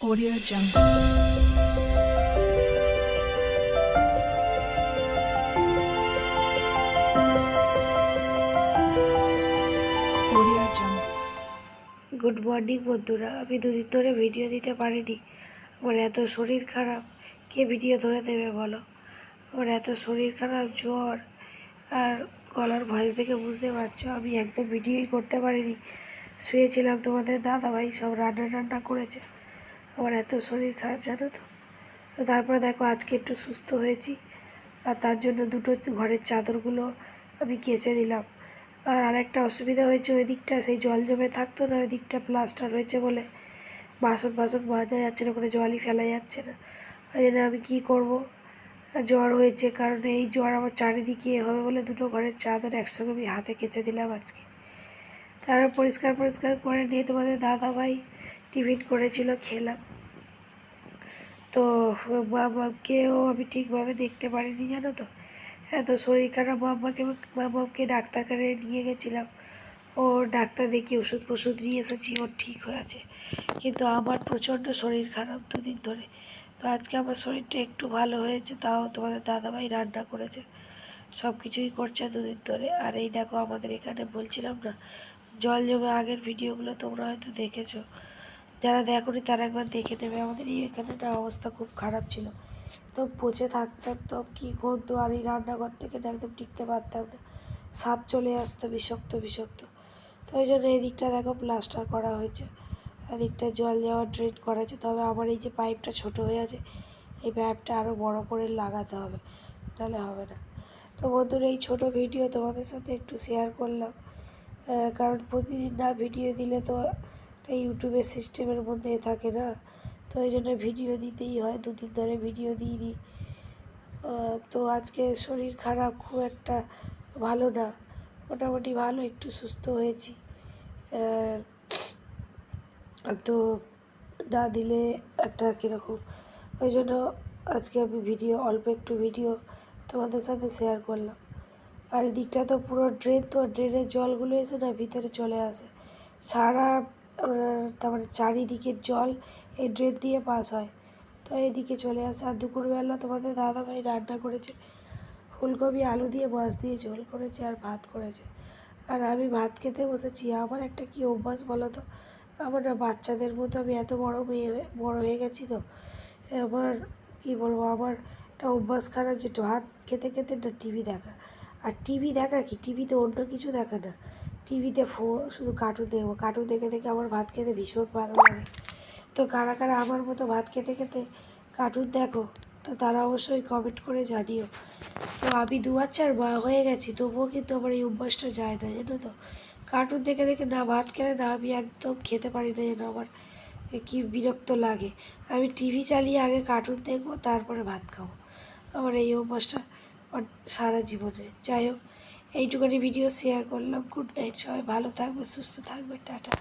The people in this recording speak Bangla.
Audio Jungle. Audio Jungle. Good morning বন্ধুরা। আমি দুদিন ধরে ভিডিও দিতে পারিনি। আমার এত শরীর খারাপ, কে ভিডিও ধরে দেবে বলো? আমার এত শরীর খারাপ, জ্বর, আর গলার ভয়েস দেখে বুঝতে পারছো আমি একদম ভিডিওই করতে পারিনি। শুয়েছিলাম, তোমাদের দাদাভাই সব রান্না করেছে। আমার এত শরীর খারাপ জানো তো। তো তারপরে দেখো আজকে একটু সুস্থ হয়েছি, আর তার জন্য দুটো ঘরের চাদরগুলো আমি কেচে দিলাম। আর আরেকটা অসুবিধা হয়েছে, ওই দিকটা সেই জল জমে থাকতো না, ওই দিকটা প্লাস্টার হয়েছে বলে বাসন মাজা যাচ্ছে না, কোনো জলই ফেলা যাচ্ছে না। ওই জন্য আমি কী করবো, জ্বর হয়েছে, কারণ এই জ্বর আমার চারিদিকে হবে বলে দুটো ঘরের চাদর একসঙ্গে আমি হাতে কেচে দিলাম আজকে। তারপর পরিষ্কার করে নিয়ে তোমাদের দাদাভাই টিফিন করেছিল, খেলাম। তো বাবাকেও আমি ঠিকভাবে দেখতে পারিনি জানো তো, এত শরীর খারাপ। বাবাকে ডাক্তারখানায় নিয়ে গেছিলাম, ও ডাক্তার দেখিয়ে ওষুধ নিয়ে এসেছি, ওর ঠিক হয়ে আছে। কিন্তু আমার প্রচণ্ড শরীর খারাপ দুদিন ধরে। তো আজকে আমার শরীরটা একটু ভালো হয়েছে, তাও তোমাদের দাদাভাই রান্না করেছে, সব কিছুই করছে দুদিন ধরে। আর এই দেখো আমাদের এখানে বলছিলাম না জল জমে, আগের ভিডিওগুলো তোমরা হয়তো দেখেছো, যারা দেখোনি তারা একবার দেখে নেবে। আমাদের এই এখানে না অবস্থা খুব খারাপ ছিল, তো পচে থাকতাম, তো কী গন্ধ, আর এই রান্নাঘর থেকে না একদম টিকতে পারতাম না, সাপ চলে আসতো বিষাক্ত। তো ওই জন্য এদিকটা দেখো প্লাস্টার করা হয়েছে, এদিকটা জল যাওয়ার ড্রেন করা হয়েছে। তবে আমার এই যে পাইপটা ছোট হয়ে আছে, এই পাইপটা আরও বড় করে লাগাতে হবে, নাহলে হবে না। তো বন্ধুরা, এই ছোট ভিডিও তোমাদের সাথে একটু শেয়ার করলাম, কারণ প্রতিদিন না ভিডিও দিলে তো একটা ইউটিউবের সিস্টেমের মধ্যে থাকে না, তো ওই জন্য ভিডিও দিতেই হয়। দুদিন ধরে ভিডিও দিইনি। তো আজকে শরীর খারাপ, খুব একটা ভালো না, মোটামুটি ভালো, একটু সুস্থ হয়েছি। তো না দিলে একটা কীরকম, ওই জন্য আজকে আমি অল্প একটু ভিডিও তোমাদের সাথে শেয়ার করলাম। আর এদিকটা তো পুরো ড্রেন, তো ড্রেনের জলগুলো এসে না ভিতরে চলে আসে, সারা তার মানে চারিদিকের জল এই ড্রেন দিয়ে পাস হয়, তো এদিকে চলে আসে। আর দুপুরবেলা তোমাদের দাদাভাই রান্না করেছে, ফুলকপি আলু দিয়ে মাছ দিয়ে ঝোল করেছে, আর ভাত করেছে। আর আমি ভাত খেতে বসেছি। আমার একটা কী অভ্যাস বলো তো, আমার না বাচ্চাদের মতো আমি এত বড় হয়ে গেছি, তো আমার কী বলবো, আমার একটা অভ্যাস খারাপ, যে ভাত খেতে না টিভি দেখা। আর টিভি দেখা কি, টিভিতে অন্য কিছু দেখা না, টিভিতে শুধু কার্টুন দেখবো, কার্টুন দেখে আমার ভাত খেতে ভীষণ ভালো লাগে। তো কারা আমার মতো ভাত খেতে কার্টুন দেখো, তো তারা অবশ্যই কমেন্ট করে জানিও। তো আমি 2 বাচ্চার মা হয়ে গেছি, তবুও কিন্তু আমার এই অভ্যাসটা যায় না জানো তো। কার্টুন দেখে না ভাত খেলে না আমি একদম খেতে পারি না, যেন আমার কি বিরক্ত লাগে। আমি টিভি চালিয়ে আগে কার্টুন দেখবো, তারপরে ভাত খাবো। আমার এই অভ্যাসটা সারা জীবনে। যাই হোক, এইটুখানি ভিডিও শেয়ার করলাম। গুড নাইট, সবাই ভালো থাকবে, সুস্থ থাকবে, টাটা।